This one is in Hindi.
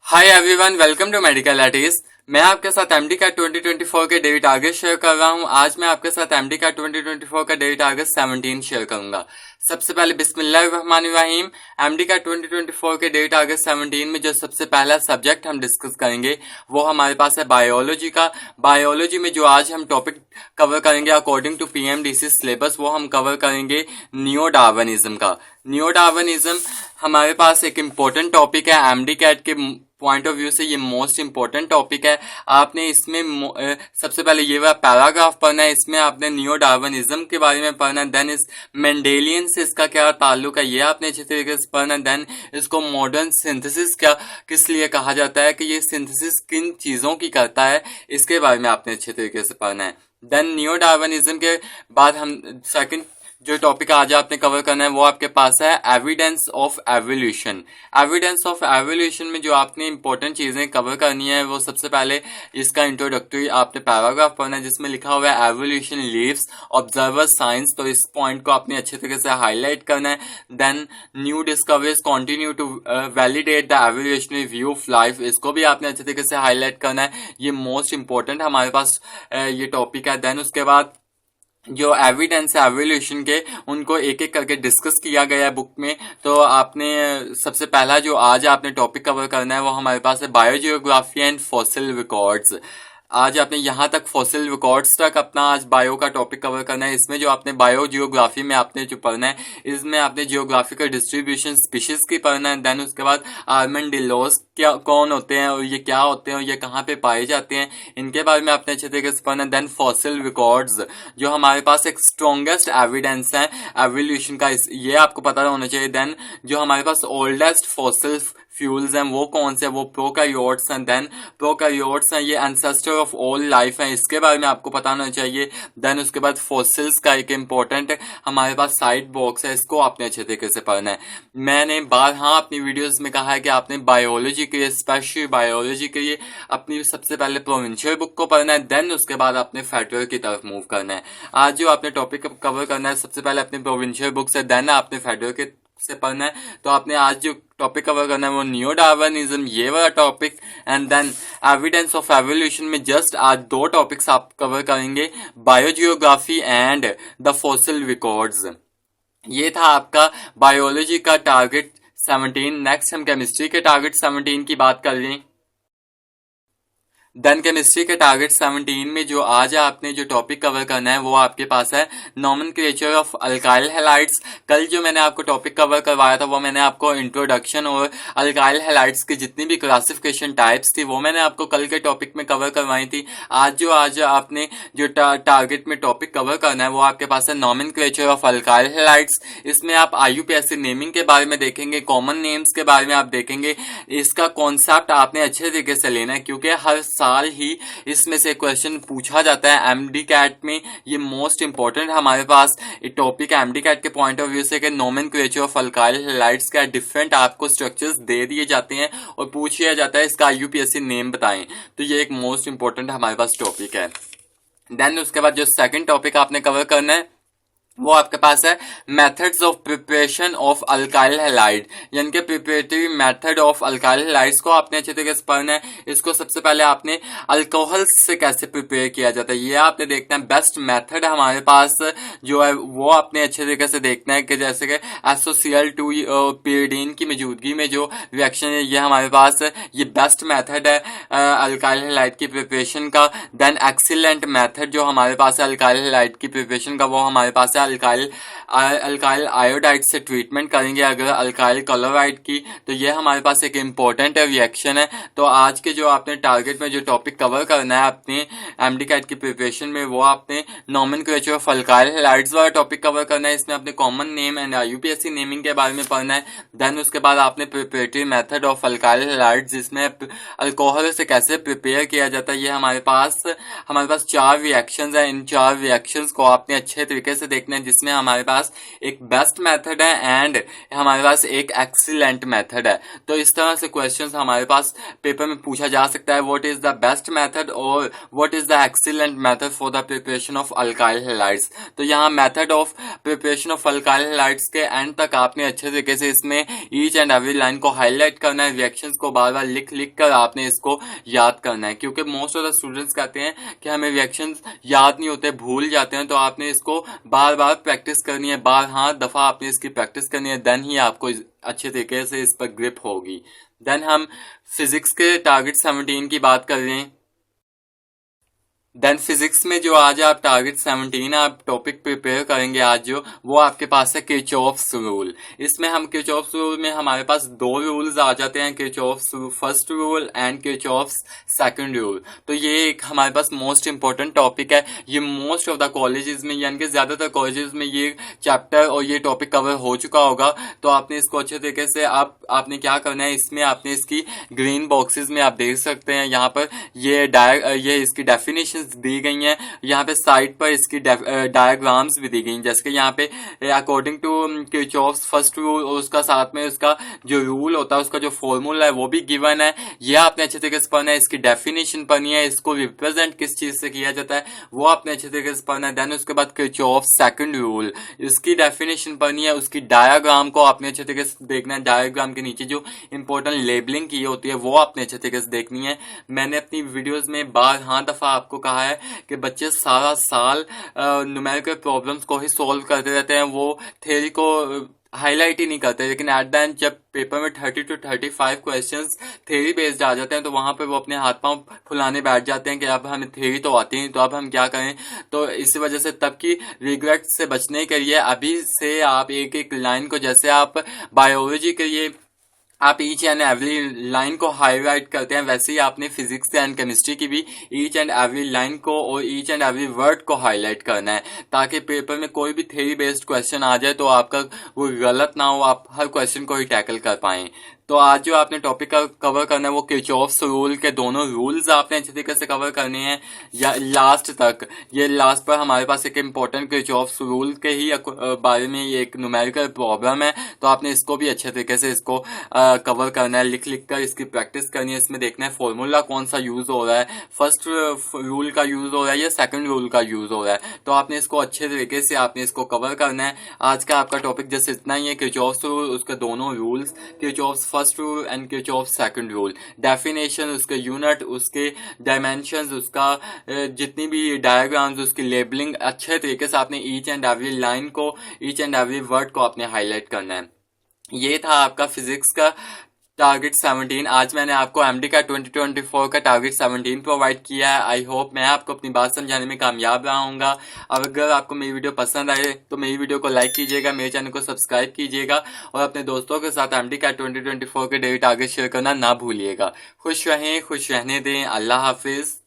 Hi everyone, welcome to medical एटीज। मैं आपके साथ एमडी का 2024 के डेली टारगेट शेयर कर रहा हूं। आज मैं आपके साथ एमडी का 2024 का डेली टारगेट 17 शेयर करूंगा। सबसे पहले बिस्मिल्लाहिर्रहमानिर्रहीम। एमडी का 2024 के डेली टारगेट 17 में जो सबसे पहला सब्जेक्ट हम डिस्कस करेंगे वो हमारे पास है बायोलॉजी का। बायोलॉजी में जो आज हम टॉपिक कवर करेंगे अकॉर्डिंग टू पीएमडीसी सिलेबस, वो हम कवर करेंगे नियो डार्विनिज्म का। नियो डार्विनिज्म हमारे पास एक इम्पोर्टेंट टॉपिक है। एमडी कैट के पॉइंट ऑफ व्यू से ये मोस्ट इम्पोर्टेंट टॉपिक है। आपने इसमें सबसे पहले ये वाला पैराग्राफ पढ़ना है, इसमें आपने नियो डार्विनिज्म के बारे में पढ़ना है। देन इस मेंडेलियन से इसका क्या ताल्लुक है ये आपने अच्छे तरीके से पढ़ना है। देन इसको मॉडर्न सिंथेसिस क्या किस लिए कहा जाता है, कि ये सिंथेसिस किन चीजों की करता है, इसके बारे में आपने अच्छे तरीके से पढ़ना है। देन नियो डार्विनिज्म के बाद हम सेकंड जो टॉपिक आज आपने कवर करना है वो आपके पास है evidence of evolution. Evidence of evolution में जो आपने इंपॉर्टेंट चीजें कवर करनी है वो सबसे पहले इसका इंट्रोडक्टरी आपने पैराग्राफ पढ़ना है जिसमें लिखा हुआ है एवोल्यूशन लीव्स ऑब्जर्वर साइंस। तो इस पॉइंट को आपने अच्छे तरीके से हाईलाइट करना है। Then new discoveries continue to validate the evolutionary view of life, इसको भी आपने अच्छे तरीके से हाईलाइट करना है। ये मोस्ट इंपॉर्टेंट हमारे पास ये टॉपिक है। देन उसके बाद जो एविडेंस है एवोल्यूशन के उनको एक एक करके डिस्कस किया गया है बुक में। तो आपने सबसे पहला जो आज आपने टॉपिक कवर करना है वो हमारे पास है बायोजियोग्राफी एंड फॉसिल रिकॉर्ड्स। आज आपने यहाँ तक फॉसिल रिकॉर्ड्स तक अपना आज बायो का टॉपिक कवर करना है। इसमें जो आपने बायो जियोग्राफी में आपने जो पढ़ना है इसमें आपने जियोग्राफिकल डिस्ट्रीब्यूशन स्पीशीज की पढ़ना है। देन उसके बाद आर्मेंडिलोस क्या कौन होते हैं और ये क्या होते हैं और ये कहाँ पे पाए जाते हैं, इनके बारे में आपने अच्छे तरीके से पढ़ना है। देन फॉसिल रिकॉर्ड्स जो हमारे पास एक स्ट्रॉन्गेस्ट एविडेंस है एवोल्यूशन का, ये आपको पता होना चाहिए। देन जो हमारे पास ओल्डेस्ट फॉसिल फ्यूल्स हैं वो कौन से, वो प्रोकैरियोट्स हैं। देन प्रोकैरियोट्स हैं ये एंसेस्टर ऑफ ऑल लाइफ है, इसके बारे में आपको पता होना चाहिए। देन उसके बाद फॉसिल्स का एक इम्पोर्टेंट हमारे पास साइड बॉक्स है, इसको आपने अच्छे तरीके से पढ़ना है। मैंने हाँ अपनी वीडियोस में कहा है कि आपने बायोलॉजी के लिए स्पेशल बायोलॉजी के लिए अपनी सबसे पहले प्रोविंशियल बुक को पढ़ना है। देन उसके बाद आपने फेडरल की तरफ मूव करना है। आज जो आपने टॉपिक कवर करना है सबसे पहले अपनी प्रोविंशियल बुक से, देन आपने फेडरल के से पढ़ना है। तो आपने आज जो टॉपिक कवर करना है वो नियो डार्विनिज्म ये वाला topic, and then evidence of evolution में जस्ट आज दो टॉपिक्स आप कवर करेंगे, biogeography and the fossil records. ये था आपका बायोलॉजी का टारगेट 17। नेक्स्ट हम केमिस्ट्री के टारगेट 17 की बात कर लें। देन केमिस्ट्री के टारगेट 17 में जो आज आपने जो टॉपिक कवर करना है वो आपके पास है नॉमेनक्लेचर ऑफ अल्काइल हैलाइड्स। कल जो मैंने आपको टॉपिक कवर करवाया था वो मैंने आपको इंट्रोडक्शन और अल्काइल हैलाइड्स की जितनी भी क्लासिफिकेशन टाइप्स थी वो मैंने आपको कल के टॉपिक में कवर करवाई थी। आज आपने जो टारगेट में टॉपिक कवर करना है वो आपके पास है नॉमेनक्लेचर ऑफ अल्काइल हैलाइड्स। इसमें आप IUPAC नेमिंग के बारे में देखेंगे, कॉमन नेम्स के बारे में आप देखेंगे। इसका कॉन्सेप्ट आपने अच्छे तरीके से लेना है क्योंकि हर साल ही इसमें से क्वेश्चन पूछा जाता है एमडी कैट में। ये मोस्ट इंपॉर्टेंट हमारे पास टॉपिक है एमडी कैट के पॉइंट ऑफ व्यू से कि नोमेनक्लेचर ऑफ अल्काइल हैलाइड्स का डिफरेंट आपको स्ट्रक्चर्स दे दिए जाते हैं और पूछ लिया जाता है इसका IUPAC नेम बताएं। तो ये एक मोस्ट इंपॉर्टेंट हमारे पास टॉपिक है। देन उसके बाद जो सेकंड टॉपिक आपने कवर करना है वो आपके पास है methods of preparation of alkyl halide, यानी कि preparatory method of alkyl halides को आपने अच्छे तरीके से पढ़ना है। इसको सबसे पहले आपने अल्कोहल से कैसे प्रिपेयर किया जाता है ये आपने देखना है। बेस्ट मेथड हमारे पास जो है वो आपने अच्छे तरीके से देखना है कि जैसे कि SOCl2 pyridine की मौजूदगी में जो रिएक्शन है ये हमारे पास ये बेस्ट मेथड है अल्काइल हैलाइड की प्रिपरेशन का। देन एक्सीलेंट मेथड जो हमारे पास है अल्काइल हैलाइड की प्रिपरेशन का वो हमारे पास है अल्काइल आयोडाइड से ट्रीटमेंट करेंगे अगर अल्काइल क्लोराइड की। तो ये हमारे पास एक इम्पोर्टेंट रिएक्शन है। तो आज के जो आपने टारगेट में जो टॉपिक कवर करना है अपने एमडी कैट की प्रिपरेशन में वो आपने नॉमेनक्लेचर ऑफ अल्काइल हैलाइड्स वाला टॉपिक कवर करना है। इसमें अपने common name and IUPAC naming के बारे में पढ़ना है। देन उसके बाद आपने preparatory method of alkyl halides जिसमें अल्कोहल से कैसे प्रिपेयर किया जाता है ये हमारे पास 4 रिएक्शंस हैं। इन 4 रिएक्शंस को आपने अच्छे तरीके से देखना हैं जिसमें हमारे पास एक बेस्ट मेथड है एंड हमारे पास एक एक्सीलेंट मेथड है। तो इस तरह से क्वेश्चंस हमारे पास पेपर में पूछा जा सकता है, what is the best method और what is the excellent method for the preparation of alkyl halides. तो यहाँ method of preparation of alkyl halides के एंड तक आपने अच्छे तरीके से इसमें ईच एंड एवरी लाइन को हाईलाइट करना है, रिएक्शंस को बार बार लिख लिख कर आपने इसको याद करना है, क्योंकि मोस्ट ऑफ द स्टूडेंट्स कहते हैं कि हमें रिएक्शंस याद नहीं होते, भूल जाते हैं। तो आपने इसको बार बार प्रैक्टिस करनी है, दफा आपने इसकी प्रैक्टिस करनी है, देन ही आपको अच्छे तरीके से इस पर ग्रिप होगी। देन हम फिजिक्स के टारगेट 17 की बात कर रहे हैं। देन फिजिक्स में जो आज आप टारगेट 17 आप टॉपिक प्रिपेयर करेंगे आज जो, वो आपके पास है किरचॉफ्स रूल। इसमें हम किरचॉफ्स रूल में हमारे पास दो रूल्स आ जाते हैं, Kirchhoff's first rule and Kirchhoff's second rule. तो ये एक हमारे पास मोस्ट इंपॉर्टेंट टॉपिक है। ये मोस्ट ऑफ द कॉलेजेस में यानी कि ज्यादातर कॉलेजेस में ये चैप्टर और ये टॉपिक कवर हो चुका होगा। तो आपने इसको अच्छे तरीके से आपने क्या करना है, इसमें आपने इसकी ग्रीन बॉक्सेस में आप देख सकते हैं, यहाँ पर ये इसकी डेफिनेशन दी गई हैं, यहाँ पे साइड पर इसकी डायग्राम्स भी दी गई हैं। जैसे कि यहाँ पे according to Kirchhoff's first rule और उसका साथ में उसका जो रूल होता है, उसका जो फॉर्मूला है वो भी गिवन है। ये आपने अच्छे तरीके से पढ़ना है, इसकी डेफिनेशन पढ़नी है, इसको रिप्रेजेंट किस चीज से किया जाता है वो आपने अच्छे तरीके से पढ़ना है। देन उसके बाद किरचॉफ्स सेकंड रूल, इसकी डेफिनेशन पढ़नी है, उसकी डायग्राम को आपने अच्छे तरीके से देखना है, डायग्राम के नीचे जो इंपॉर्टेंट लेबलिंग की होती है वो आपने अच्छे तरीके से देखनी है। मैंने अपनी वीडियोस में दफा आपको कहा है कि बच्चे सारा साल न्यूमेरिकल प्रॉब्लम्स को ही सॉल्व करते रहते हैं, वो थ्योरी को हाईलाइट ही नहीं करते, लेकिन एट द एंड जब पेपर में 30 to 35 क्वेश्चंस थ्योरी बेस्ड आ जाते हैं तो वहां पे वो अपने हाथ पांव फुलाने बैठ जाते हैं कि अब हमें थ्योरी तो आती नहीं, तो अब हम क्या करें। तो इस वजह से तब की रिग्रेट से बचने के लिए अभी से आप एक एक लाइन को, जैसे आप बायोलॉजी के लिए आप ईच एंड एवरी लाइन को हाईलाइट करते हैं, वैसे ही आपने फिजिक्स एंड केमिस्ट्री की भी ईच एंड एवरी लाइन को और ईच एंड एवरी वर्ड को हाईलाइट करना है, ताकि पेपर में कोई भी थ्योरी बेस्ड क्वेश्चन आ जाए तो आपका वो गलत ना हो, आप हर क्वेश्चन को ही टैकल कर पाएं। तो आज जो आपने टॉपिक का कवर करना है वो किरचॉफ्स रूल के दोनों रूल्स आपने अच्छे तरीके से कवर करने हैं या लास्ट तक। ये लास्ट पर हमारे पास एक इम्पोर्टेंट किरचॉफ्स रूल के ही बारे में ये एक न्यूमेरिकल प्रॉब्लम है, तो आपने इसको भी अच्छे तरीके से इसको कवर करना है, लिख लिख कर इसकी प्रैक्टिस करनी है। इसमें देखना है फॉर्मूला कौन सा यूज हो रहा है, फर्स्ट रूल का यूज हो रहा है या सेकंड रूल का यूज हो रहा है। तो आपने इसको अच्छे तरीके से आपने इसको कवर करना है। आज का आपका टॉपिक जैसे इतना ही है, किरचॉफ्स रूल, उसके दोनों rules, Kirchhoff's first rule and Kirchhoff's second rule, definition, उसके यूनिट, उसके डायमेंशंस, उसका जितनी भी डायग्राम्स, उसकी लेबलिंग, अच्छे तरीके से आपने ईच एंड एवरी लाइन को, ईच एंड एवरी वर्ड को आपने हाईलाइट करना है। ये था आपका फिजिक्स का टारगेट 17। आज मैंने आपको एमडी का 2024 का टारगेट 17 प्रोवाइड किया है। आई होप मैं आपको अपनी बात समझाने में कामयाब रहा हूँगा। अब अगर आपको मेरी वीडियो पसंद आए तो मेरी वीडियो को लाइक कीजिएगा, मेरे चैनल को सब्सक्राइब कीजिएगा और अपने दोस्तों के साथ एमडी का 2024 के डेली टारगेट शेयर करना ना भूलिएगा। खुश रहें, खुश रहने दें। अल्लाह हाफिज।